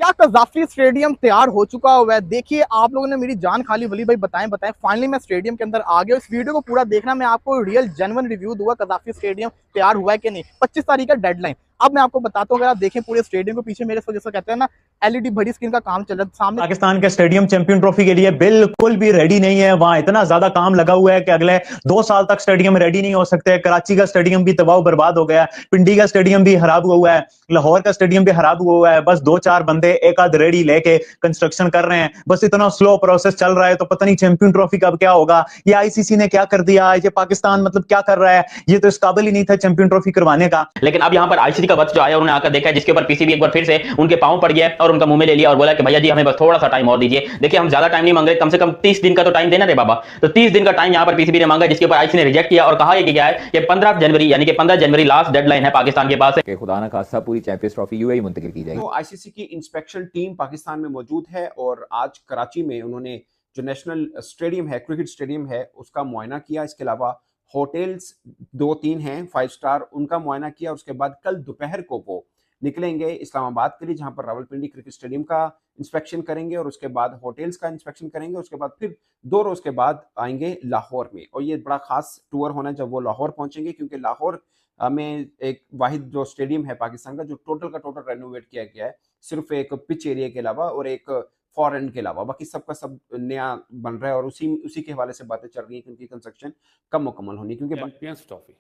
क्या कजाफी स्टेडियम तैयार हो चुका हुआ है? देखिए आप लोगों ने मेरी जान खाली वली भाई बताएं फाइनली मैं स्टेडियम के अंदर आ गया। इस वीडियो को पूरा देखना, मैं आपको रियल जेन्युइन रिव्यू दूंगा कजाफी स्टेडियम तैयार हुआ है कि नहीं। 25 तारीख का डेडलाइन। अब मैं आपको बताता हूँ, अगर आप देखें पूरे स्टेडियम को पीछे मेरे जैसा कहते हैं ना, एलईडी बड़ी स्क्रीन का काम चल रहा है सामने। पाकिस्तान के स्टेडियम चैंपियन ट्रॉफी के लिए बिल्कुल भी रेडी नहीं है। वहां इतना ज्यादा काम लगा हुआ है कि अगले 2 साल तक स्टेडियम रेडी नहीं हो सकते। कराची का स्टेडियम भी तबाह बर्बाद हो गया है, पिंडी का स्टेडियम भी खराब हुआ है, लाहौर का स्टेडियम भी खराब हुआ है। बस 2-4 बंदे एक आध रेडी लेके कंस्ट्रक्शन कर रहे हैं। बस इतना स्लो प्रोसेस चल रहा है, तो पता नहीं चैंपियन ट्रॉफी कब क्या होगा। ये आईसीसी ने क्या कर दिया, ये पाकिस्तान मतलब क्या कर रहा है, ये तो इस काबिल ही नहीं था चैंपियन ट्रॉफी करवाने का। लेकिन अब यहाँ पर आईसीसी का वक्त जो आया, उन्होंने आकर देखा है, जिसके ऊपर पीसीबी एक बार फिर से उनके पांव पड़ गया और उनका मुंह में ले लिया और बोला कि भैया जी हमें बस थोड़ा सा टाइम और दीजिए। देखिए हम ज्यादा टाइम नहीं मांग रहे, कम से कम 30 दिन का तो टाइम देना रे बाबा। तो 30 दिन का टाइम यहाँ पर पीसीबी ने मांगा, जिसके ऊपर आईसीसी ने रिजेक्ट किया और कहा कि क्या है कि 15 जनवरी यानी कि 15 जनवरी लास्ट डेडलाइन है पाकिस्तान के पास कि खुदा ना खास्ता पूरी चैंपियंस ट्रॉफी यूएई मुंतकिल की जाएगी। तो आईसीसी की इंस्पेक्शन टीम पाकिस्तान में मौजूद है और आज कराची में उन्होंने जो नेशनल स्टेडियम है, क्रिकेट स्टेडियम है, उसका मुआयना किया। इसके अलावा होटल्स 2-3 हैं 5 स्टार, उनका मुआयना किया। उसके बाद कल दोपहर को वो निकलेंगे इस्लामाबाद के लिए, जहां पर रावलपिंडी क्रिकेट स्टेडियम का इंस्पेक्शन करेंगे और उसके बाद होटल्स का इंस्पेक्शन करेंगे। उसके बाद फिर 2 रोज के बाद आएंगे लाहौर में, और ये बड़ा खास टूर होना है जब वो लाहौर पहुंचेंगे, क्योंकि लाहौर में एक वाहिद जो स्टेडियम है पाकिस्तान का, जो टोटल का टोटल रेनोवेट किया गया है, सिर्फ एक पिच एरिया के अलावा और एक फॉरेन के अलावा, बाकी सबका सब नया बन रहा है। और उसी के हवाले से बातें चल रही है कि उनकी कंस्ट्रक्शन कब मुकम्मल होनी, क्योंकि चैंपियंस ट्रॉफी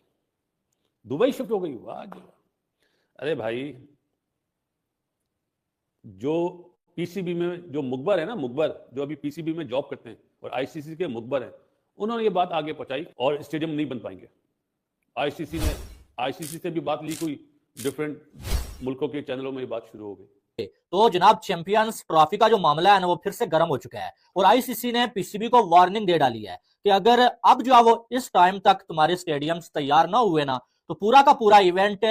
दुबई शिफ्ट हो गई। वाह, अरे भाई, जो पीसीबी में जो मुखबर है ना, मुखबर जो अभी पीसीबी में जॉब करते हैं और आईसीसी के मुखबर हैं, उन्होंने ये बात आगे पहुंचाई और स्टेडियम नहीं बन पाएंगे। आईसीसी से भी बात लीक हुई, डिफरेंट मुल्कों के चैनलों में ये बात शुरू हो गई। तो जनाब चैंपियंस ट्रॉफी का जो मामला है ना, वो फिर से गर्म हो चुका है और आईसीसी ने पीसीबी को वार्निंग दे डाली है कि अगर अब जो है वो इस टाइम तक तुम्हारे स्टेडियम्स तैयार ना हुए ना, तो पूरा का पूरा इवेंट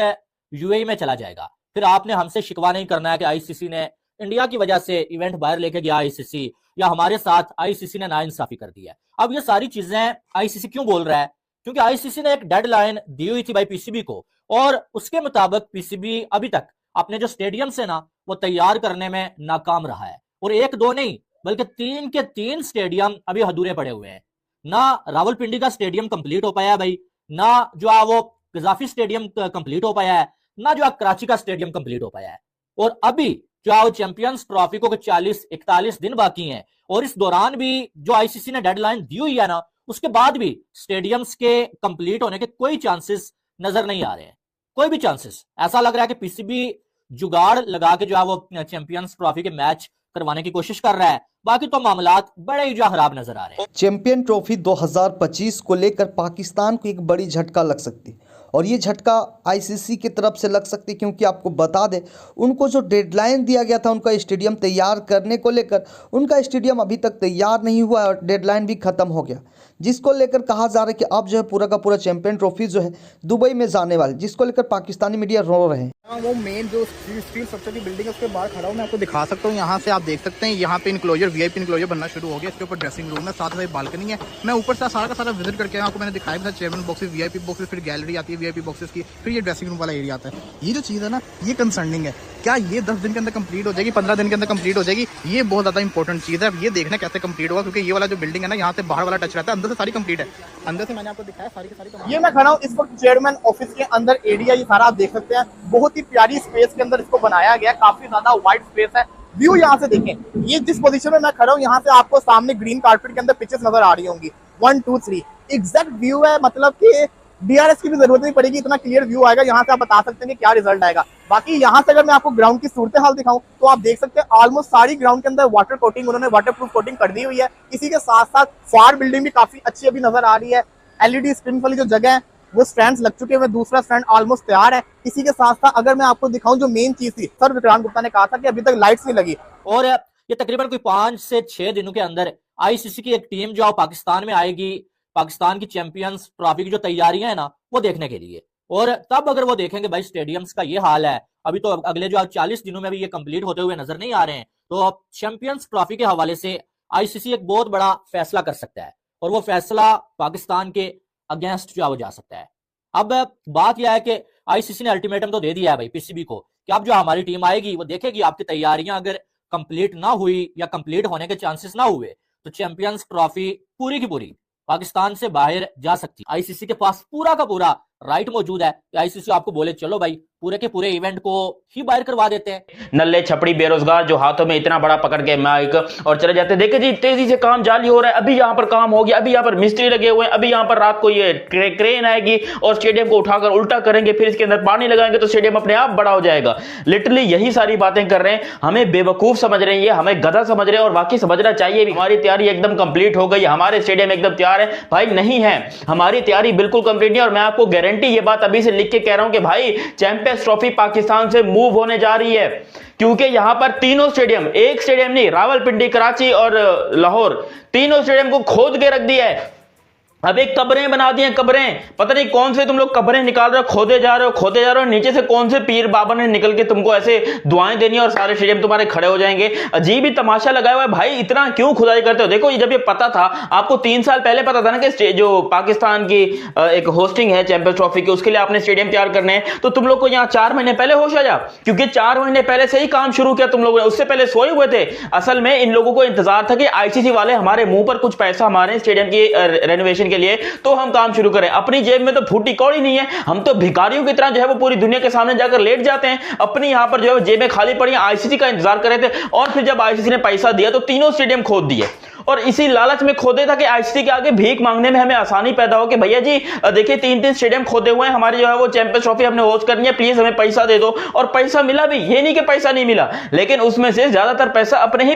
यूएई में चला जाएगा। फिर आपने हमसे शिकवा नहीं करना है कि आईसीसी ने इंडिया की वजह से इवेंट बाहर लेके गया आईसीसी, या हमारे साथ आईसीसी ने नाइंसाफी कर दी है। अब ये सारी चीजें आईसीसी क्यों बोल रहा है? क्योंकि आईसीसी ने एक डेडलाइन दी हुई थी भाई पीसीबी को, और उसके मुताबिक पीसीबी अभी तक अपने जो स्टेडियम्स है ना, वो तैयार करने में नाकाम रहा है। और 1-2 नहीं, बल्कि 3 के 3 स्टेडियम अभी अधूरे पड़े हुए हैं। ना रावलपिंडी का स्टेडियम कंप्लीट हो पाया है भाई, ना जो है वो कजाफी स्टेडियम कंप्लीट हो पाया है, ना जो है कराची का स्टेडियम कंप्लीट हो पाया है। और अभी जो है वो चैंपियंस ट्रॉफी को 40-41 दिन बाकी हैं, और इस दौरान भी जो आईसीसी ने डेडलाइन दी हुई है ना, उसके बाद भी स्टेडियम्स के कंप्लीट होने के कोई चांसेस नजर नहीं आ रहे हैं, कोई भी चांसेस। ऐसा लग रहा है कि पीसीबी जुगाड़ लगा के जो है वो चैंपियंस ट्रॉफी के मैच करवाने की कोशिश कर रहा है। बाकी तो मामलात बड़े ही जो खराब नजर आ रहे हैं। चैंपियन ट्रॉफी 2025 को लेकर पाकिस्तान को एक बड़ी झटका लग सकती, और ये झटका आईसीसी की तरफ से लग सकती, क्योंकि आपको बता दें उनको जो डेडलाइन दिया गया था उनका स्टेडियम तैयार करने को लेकर, उनका स्टेडियम अभी तक तैयार नहीं हुआ और डेडलाइन भी ख़त्म हो गया, जिसको लेकर कहा जा रहा है कि अब जो है पूरा का पूरा चैंपियन ट्रॉफी जो है दुबई में जाने वाली, जिसको लेकर पाकिस्तानी मीडिया रो रहे हैं। वो मेन जो स्टील स्ट्रक्चर की बिल्डिंग है उसके बाहर खड़ा हूँ, मैं आपको दिखा सकता हूँ। यहाँ से आप देख सकते हैं, यहाँ पे इनक्लोजर वीआईपी इनक्लोजर बनना शुरू हो गया। इसके ऊपर ड्रेसिंग रूम है, साथ साथ बालकनी है। मैं ऊपर से सारा का सारा विजिट करके आपको मैंने दिखाया था, चेयरमैन बॉक्सेस, वीआईपी बॉक्सेस, फिर गैलरी आती है वीआईपी बॉक्सेस की, फिर ये ड्रेसिंग रूम वाला एरिया आता है। ये जो चीज़ है ना, ये कंसर्निंग है। क्या ये 10 दिन के अंदर कंप्लीट हो जाएगी, 15 दिन के अंदर कंप्लीट हो जाएगी? ये बहुत ज़्यादा इंपॉर्टेंट चीज़ है। अब ये देखना कैसे कंप्लीट होगा, क्योंकि ये वाला जो बिल्डिंग है ना, यहाँ से बाहर वाला टच रहता है, अंदर से सारी कंप्लीट है। अंदर से मैंने आपको दिखाया सारी की सारी। ये मैं खड़ा हूँ इस वक्त चेयरमैन ऑफिस के अंदर, एरिया ये सारा आप देख सकते हैं। बहुत ही प्यारी स्पेस के अंदर इसको बनाया गया, काफी ज्यादा वाइड स्पेस है। व्यू यहाँ से देखें, ये जिस पोजीशन में मैं खड़ा हूँ, यहाँ से आपको सामने ग्रीन कारपेट के अंदर पिचेस नजर आ रही होंगी। 1 2 3 एग्जैक्ट व्यू है, मतलब कि डीआरएस की भी जरूरत नहीं पड़ेगी, इतना क्लियर व्यू आएगा। यहाँ से आप बता सकते हैं कि क्या रिजल्ट आएगा। बाकी यहाँ से अगर मैं आपको ग्राउंड की सूरत हाल दिखाऊं, तो आप देख सकते हैं ऑलमोस्ट सारी ग्राउंड के अंदर वाटर कोटिंग, उन्होंने वाटर प्रूफ कोटिंग कर दी हुई है। इसी के साथ साथ फार बिल्डिंग भी काफी अच्छी अभी नजर आ रही है। एलईडी स्क्रीन वाली जो जगह है वो स्टैंड्स लग चुके हैं, दूसरा स्टैंड ऑलमोस्ट तैयार है। इसी के साथ साथ अगर मैं आपको दिखाऊं, जो मेन चीज थी, सर विक्रांत गुप्ता ने कहा था कि अभी तक लाइट्स नहीं लगी, और ये तकरीबन कोई 5 से 6 दिनों के अंदर आईसीसी की एक टीम जो पाकिस्तान में आएगी, पाकिस्तान की चैंपियंस ट्रॉफी की जो तैयारियां है ना, वो देखने के लिए। और तब अगर वो देखेंगे भाई स्टेडियम्स का ये हाल है, अभी तो अगले जो 40 दिनों में भी ये कंप्लीट होते हुए नजर नहीं आ रहे हैं, तो चैंपियंस ट्रॉफी के हवाले से आईसीसी एक बहुत बड़ा फैसला कर सकता है, और वो फैसला पाकिस्तान के अगेंस्ट जो जा सकता है। अब बात यह है कि आईसीसी ने अल्टीमेटम तो दे दिया है भाई पीसीबी को कि अब जो हमारी टीम आएगी वो देखेगी आपकी तैयारियां अगर कंप्लीट ना हुई या कंप्लीट होने के चांसेस ना हुए तो चैंपियंस ट्रॉफी पूरी की पूरी पाकिस्तान से बाहर जा सकती है। आईसीसी के पास पूरा का पूरा राइट मौजूद है कि आईसीसी आपको बोले चलो भाई पूरे के पूरे इवेंट को ही बाहर करवा देते हैं। नल्ले छपड़ी बेरोजगार जो हाथों में इतना बड़ा पकड़ के माइक और चले जाते, देखे जी तेजी से काम जारी हो रहा है, अभी यहाँ पर काम हो गया, अभी यहाँ पर मिस्त्री लगे हुए हैं, अभी यहाँ पर रात को ये क्रेन आएगी और स्टेडियम को उठाकर उल्टा करेंगे, फिर इसके अंदर पानी लगाएंगे तो स्टेडियम अपने आप बड़ा हो जाएगा। लिटरली यही सारी बातें कर रहे हैं, हमें बेवकूफ समझ रहे हैं, हमें गधा समझ रहे हैं और बाकी समझना चाहिए हमारी तैयारी एकदम कंप्लीट हो गई, हमारे स्टेडियम एकदम तैयार है। भाई नहीं है, हमारी तैयारी बिल्कुल कंप्लीट नहीं। और मैं आपको गारंटी ये बात अभी से लिख के कह रहा हूं कि भाई चैंपियंस ट्रॉफी पाकिस्तान से मूव होने जा रही है, क्योंकि यहां पर तीनों स्टेडियम, एक स्टेडियम नहीं, रावलपिंडी, कराची और लाहौर, तीनों स्टेडियम को खोद के रख दिया है। अब एक कब्रें बना दी हैं, कब्रें, पता नहीं कौन से तुम लोग कब्रें निकाल रहे हो, खोदे जा रहे हो, नीचे से कौन से पीर बाबा ने निकल के तुमको ऐसे दुआएं देनी और सारे स्टेडियम तुम्हारे खड़े हो जाएंगे। अजीब ही तमाशा लगाया हुआ है भाई, इतना क्यों खुदाई करते हो? देखो जब ये पता था आपको 3 साल पहले पता था ना कि जो पाकिस्तान की एक होस्टिंग है चैंपियंस ट्रॉफी की, उसके लिए आपने स्टेडियम तैयार करने हैं, तो तुम लोग को यहाँ 4 महीने पहले होश आया, क्योंकि 4 महीने पहले से ही काम शुरू किया तुम लोगों ने, उससे पहले सोए हुए थे। असल में इन लोगों को इंतजार था कि आईसीसी वाले हमारे मुंह पर कुछ पैसा हमारे स्टेडियम की रेनोवेशन के लिए तो हम काम शुरू करें। अपनी जेब में तो फूटी कौड़ी नहीं है, हम तो भिखारियों की तरह जो है वो पूरी दुनिया के सामने जाकर लेट जाते हैं, अपनी यहां पर जो है जेबें खाली पड़ी, आईसीसी का इंतजार कर रहे थे। और फिर जब आईसीसी ने पैसा दिया तो तीनों स्टेडियम खोद दिए और इसी लालच में खोदे था कि आईसीसी के आगे भीख मांगने में हमें आसानी पैदा हो कि भैया जी देखिए 3-3 स्टेडियम खोदे हुए हैं, हमारी जो है वो चैंपियंस ट्रॉफी हमने होस्ट करनी है, प्लीज हमें पैसा दे दो। और पैसा मिला भी, ये नहीं कि पैसा नहीं मिला, लेकिन उसमें से ज्यादातर पैसा अपने ही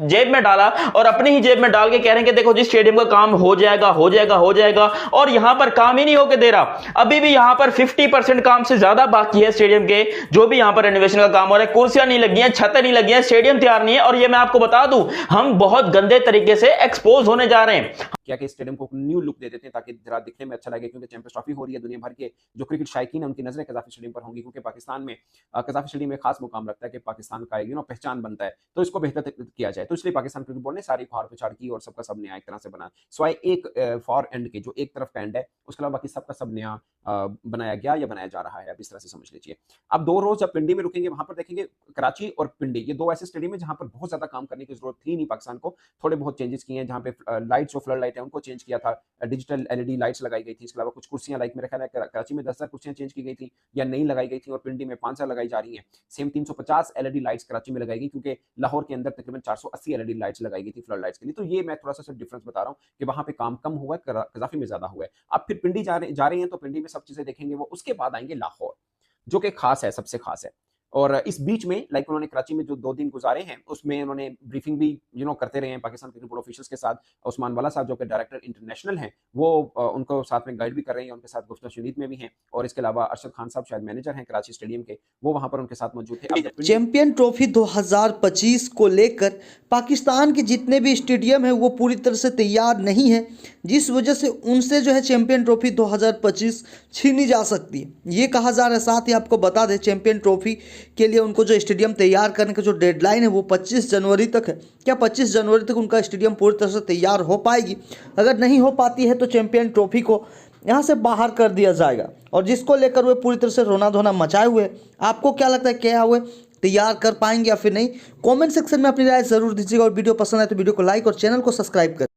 जेब में डाला और अपनी ही जेब में डाल के कह रहे हैं कि देखो जी स्टेडियम का काम हो जाएगा हो जाएगा हो जाएगा, और यहां पर काम ही नहीं होके दे रहा। अभी भी यहां पर 50% काम से ज्यादा बाकी है स्टेडियम के, जो भी यहां पर रेनोवेशन का काम हो रहा है। कुर्सियां नहीं लगी हैं, छतें नहीं लगी हैं, स्टेडियम तैयार नहीं है। और ये मैं आपको बता दूं, हम बहुत गंदे तरीके से एक्सपोज होने जा रहे हैं। क्या कि स्टेडियम को न्यू लुक दे देते हैं ताकि जरा दिखने में अच्छा लगे, क्योंकि चैंपियंस ट्रॉफी हो रही है, दुनिया भर के जो क्रिकेट शायकीन है उनकी नजरें कज़ाफी स्टेडियम पर होंगी, क्योंकि पाकिस्तान में कज़ाफी स्टेडियम में खास मुकाम रखता है कि पाकिस्तान का पहचान बनता है, तो इसको बेहतर किया जाए। तो इसलिए पाकिस्तान क्रिकेट बोर्ड ने सारी फाड़ पिछाड़ की और सबका सब नया एक तरह से बना, स्वाय एक फॉर एंड के जो एक तरफ का एंड है, उसके अलावा बाकी सबका सब नया बनाया गया या बनाया जा रहा है, अब इस तरह से समझ लीजिए। अब 2 रोज जब पिंडी में रुकेंगे, वहां पर देखेंगे कराची और पिंडी, ये 2 ऐसे स्टेडियम है जहां पर बहुत ज्यादा काम करने की जरूरत थी नहीं पाकिस्तान को। थोड़े बहुत चेंजेस किए हैं, जहां पे लाइट्स और फ्लड लाइट है उनको चेंज किया था, डिजिटल एलईडी लाइट्स लगाई गई थी। इसके अलावा कुछ कुर्सियां, लाइक मेरे ख्याल है कराची में 10,000 कुर्सियां चेंज की गई थी या नई लगाई गई थी, और पिंडी में 5,000 लगाई जा रही हैं। सेम 350 एलईडी लाइट्स कराची में लगाई गई, क्योंकि लाहौर के अंदर तकरीबन 480 एलईडी लाइट्स लगाई गई थी फ्लड लाइट्स के लिए। तो ये मैं थोड़ा सा सिर्फ डिफरेंस बता रहा हूँ कि वहां पे काम कम हुआ है, कज़ाफी में ज्यादा हुआ है। अब फिर पिंडी जा रहे हैं, तो पिंडी में सब चीजें देखेंगे वो, उसके बाद आएंगे लाहौर, जो कि खास है, सबसे खास है। और इस बीच में लाइक उन्होंने कराची में जो 2 दिन गुजारे हैं, उसमें उन्होंने ब्रीफिंग भी करते रहे हैं पाकिस्तान क्रिकेट बोर्ड ऑफिशियल्स के साथ। उस्मान वाला साहब जो कि डायरेक्टर इंटरनेशनल हैं, वो उनको साथ में गाइड भी कर रहे हैं, उनके साथ गुफ्ता शुनीद में भी हैं। और इसके अलावा अरशद खान साहब शायद मैनेजर हैं कराची स्टेडियम के, वो वहां पर उनके साथ मौजूद थे। चैंपियन ट्रॉफी 2025 को लेकर पाकिस्तान के जितने भी स्टेडियम है वो पूरी तरह से तैयार नहीं है, जिस वजह से उनसे जो है चैंपियन ट्रॉफी 2025 छीनी जा सकती है, ये कहा जा रहा है। साथ ही आपको बता दें चैंपियन ट्रॉफी के लिए उनको जो स्टेडियम तैयार करने का जो डेडलाइन है वो 25 जनवरी तक है। क्या 25 जनवरी तक उनका स्टेडियम पूरी तरह से तैयार हो पाएगी? अगर नहीं हो पाती है तो चैंपियन ट्रॉफी को यहाँ से बाहर कर दिया जाएगा, और जिसको लेकर वे पूरी तरह से रोना धोना मचाए हुए। आपको क्या लगता है, क्या हुए तैयार कर पाएंगे या फिर नहीं? कमेंट सेक्शन में अपनी राय जरूर दीजिएगा, और वीडियो पसंद आए तो वीडियो को लाइक और चैनल को सब्सक्राइब करें।